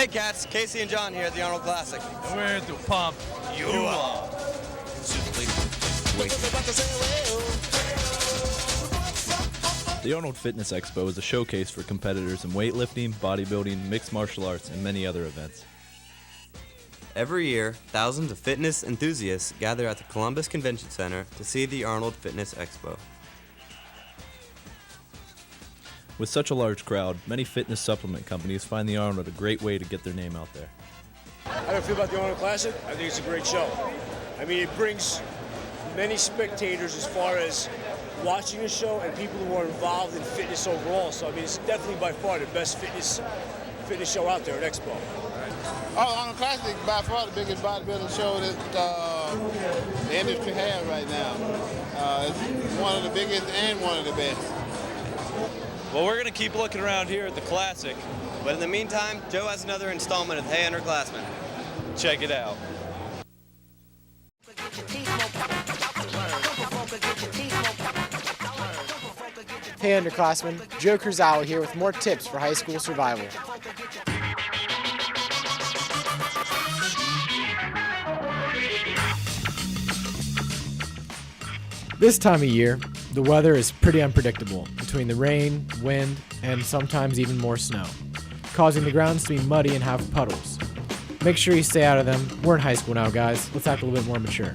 Hey cats, Casey and John here at the Arnold Classic. And we're here to pump you up. The Arnold Fitness Expo is a showcase for competitors in weightlifting, bodybuilding, mixed martial arts, and many other events. Every year, thousands of fitness enthusiasts gather at the Columbus Convention Center to see the Arnold Fitness Expo. With such a large crowd, many fitness supplement companies find the Arnold a great way to get their name out there. How do you feel about the Arnold Classic? I think it's a great show. I mean, it brings many spectators as far as watching the show and people who are involved in fitness overall. So, I mean, it's definitely by far the best fitness show out there at Expo. Arnold Classic by far the biggest bodybuilding show that the industry has right now. It's one of the biggest and one of the best. Well, we're going to keep looking around here at the Classic. But in the meantime, Joe has another installment of Hey Underclassmen. Check it out. Hey Underclassmen, Joe Kurzawa here with more tips for high school survival. This time of year, the weather is pretty unpredictable, between the rain, wind, and sometimes even more snow, causing the grounds to be muddy and have puddles. Make sure you stay out of them. We're in high school now, guys. Let's act a little bit more mature.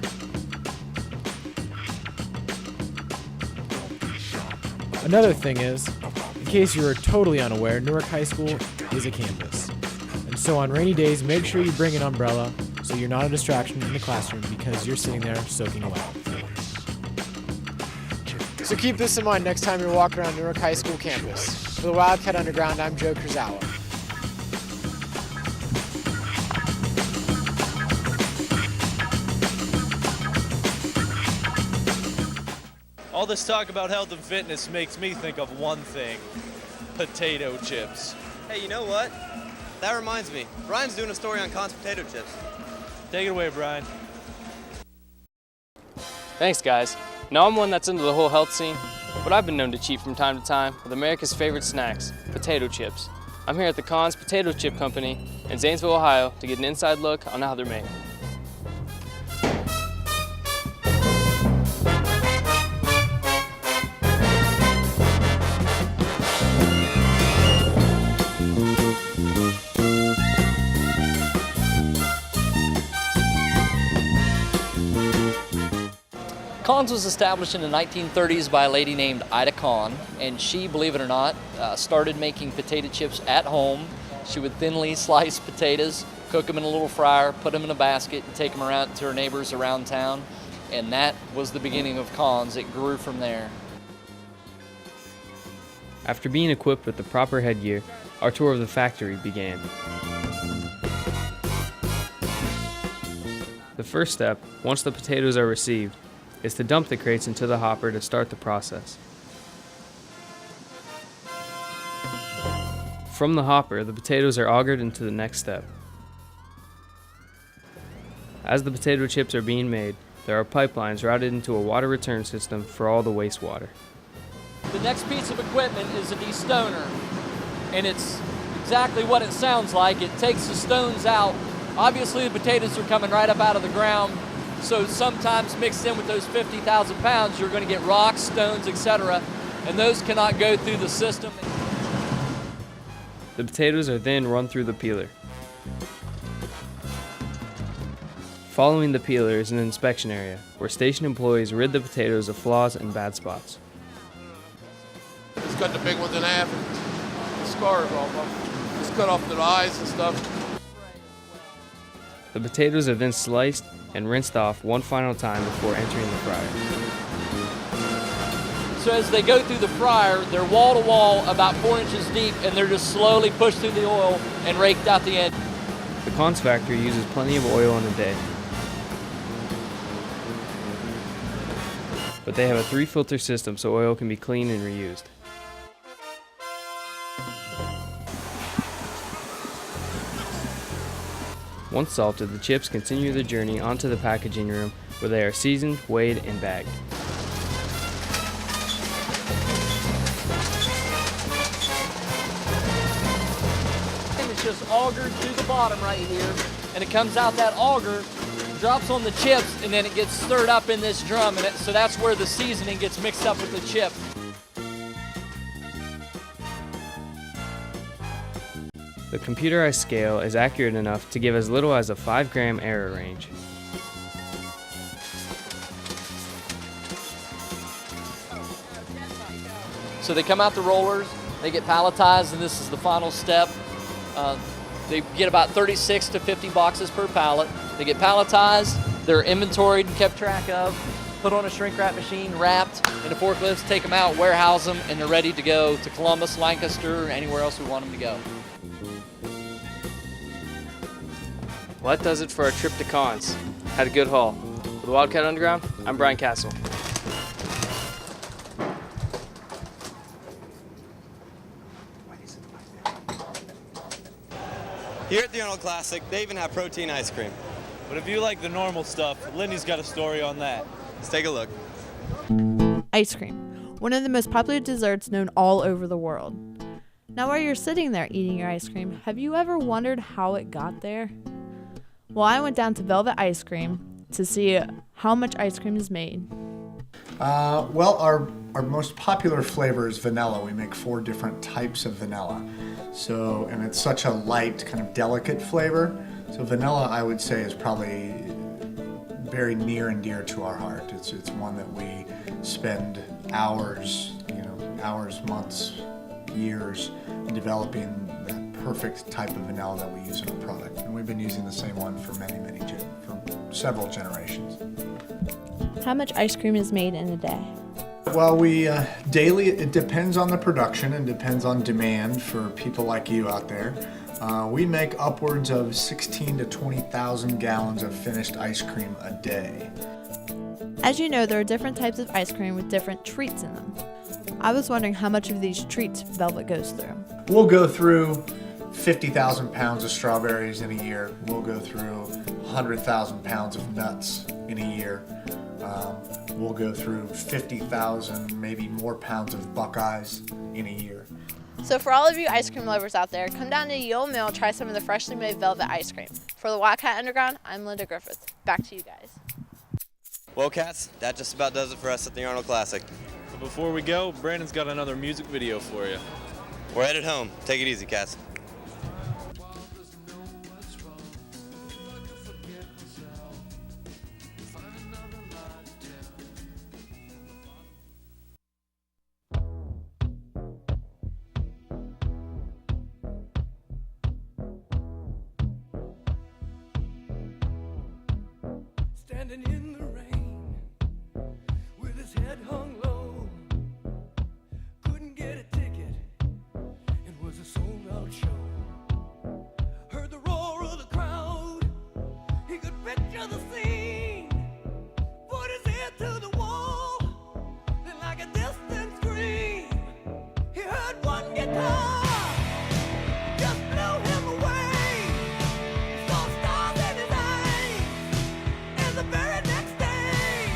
Another thing is, in case you are totally unaware, Newark High School is a campus. And so on rainy days, make sure you bring an umbrella so you're not a distraction in the classroom because you're sitting there soaking wet. So keep this in mind next time you're walking around Newark High School campus. For the Wildcat Underground, I'm Joe Kurzawa. All this talk about health and fitness makes me think of one thing: potato chips. Hey, you know what? That reminds me. Brian's doing a story on Conn's potato chips. Take it away, Brian. Thanks, guys. Now I'm one that's into the whole health scene, but I've been known to cheat from time to time with America's favorite snacks, potato chips. I'm here at the Conn's Potato Chip Company in Zanesville, Ohio to get an inside look on how they're made. Conn's was established in the 1930s by a lady named Ida Conn, and she, believe it or not, started making potato chips at home. She would thinly slice potatoes, cook them in a little fryer, put them in a basket, and take them around to her neighbors around town, and that was the beginning of Conn's. It grew from there. After being equipped with the proper headgear, our tour of the factory began. The first step, once the potatoes are received, is to dump the crates into the hopper to start the process. From the hopper, the potatoes are augered into the next step. As the potato chips are being made, there are pipelines routed into a water return system for all the wastewater. The next piece of equipment is a destoner, and it's exactly what it sounds like. It takes the stones out. Obviously, the potatoes are coming right up out of the ground, so sometimes mixed in with those 50,000 pounds, you're going to get rocks, stones, etc., and those cannot go through the system. The potatoes are then run through the peeler. Following the peeler is an inspection area, where station employees rid the potatoes of flaws and bad spots. Just cut the big ones in half and the scars off them. Just cut off the eyes and stuff. The potatoes are then sliced and rinsed off one final time before entering the fryer. So as they go through the fryer, they're wall to wall, about 4 inches deep, and they're just slowly pushed through the oil and raked out the end. The Conn's factory uses plenty of oil in a day, but they have a 3-filter system so oil can be cleaned and reused. Once salted, the chips continue their journey onto the packaging room where they are seasoned, weighed, and bagged. just augers to the bottom right here, and it comes out that auger, drops on the chips, and then it gets stirred up in this drum, and so that's where the seasoning gets mixed up with the chip. The computerized scale is accurate enough to give as little as a 5-gram error range. So they come out the rollers, they get palletized, and this is the final step. They get about 36 to 50 boxes per pallet. They get palletized, they're inventoried and kept track of, put on a shrink wrap machine, wrapped into forklifts, take them out, warehouse them, and they're ready to go to Columbus, Lancaster, or anywhere else we want them to go. Well, that does it for our trip to cons. Had a good haul. For the Wildcat Underground, I'm Brian Castle. Here at the Arnold Classic, they even have protein ice cream. But if you like the normal stuff, Lindy's got a story on that. Let's take a look. Ice cream, one of the most popular desserts known all over the world. Now while you're sitting there eating your ice cream, have you ever wondered how it got there? Well, I went down to Velvet Ice Cream to see how much ice cream is made. Well, our most popular flavor is vanilla. We make 4 different types of vanilla. So, and it's such a light, kind of delicate flavor. So vanilla, I would say, is probably very near and dear to our heart. It's one that we spend hours, months, years developing that perfect type of vanilla that we use in our product. And we've been using the same one for for several generations. How much ice cream is made in a day? Well, we daily, it depends on the production and depends on demand for people like you out there. We make upwards of 16 to 20,000 gallons of finished ice cream a day. As you know, there are different types of ice cream with different treats in them. I was wondering how much of these treats Velvet goes through. We'll go through 50,000 pounds of strawberries in a year. We'll go through 100,000 pounds of nuts in a year. We'll go through 50,000, maybe more pounds of Buckeyes in a year. So for all of you ice cream lovers out there, come down to Yale Mill, try some of the freshly made Velvet ice cream. For the Wildcat Underground, I'm Linda Griffith. Back to you guys. Well, cats, that just about does it for us at the Arnold Classic. But before we go, Brandon's got another music video for you. We're headed home. Take it easy, cats. Standing in the rain with his head hung low, couldn't get a ticket, it was a sold-out show. Heard the roar of the crowd, he could picture the scene, put his ear to the wall, then like a distant scream, he heard one guitar. The very next day,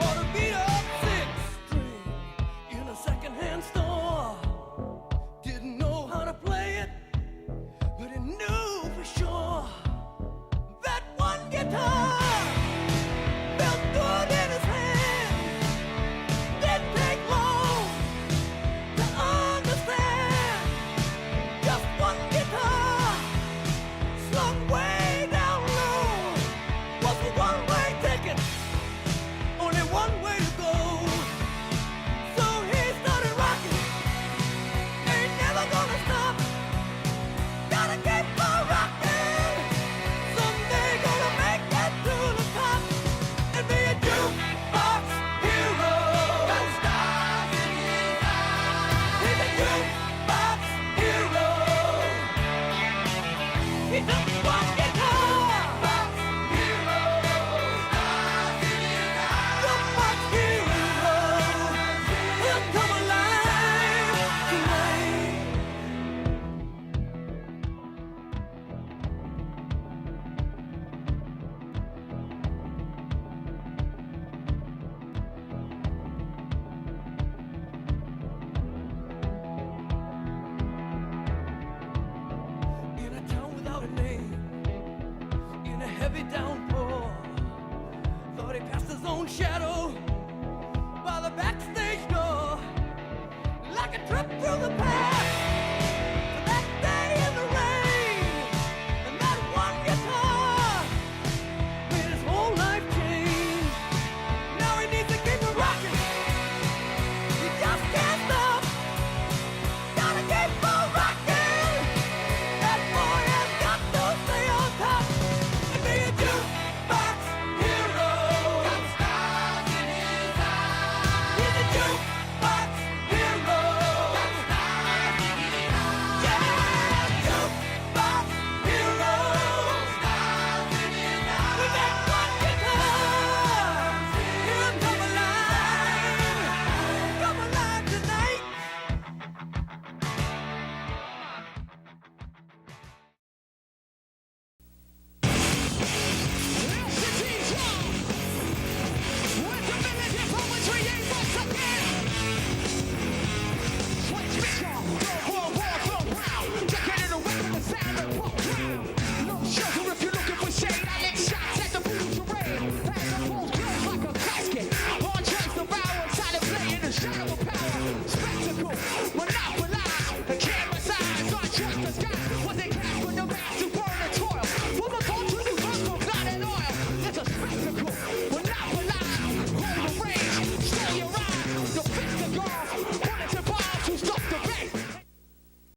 bought a beat up city. own shadow.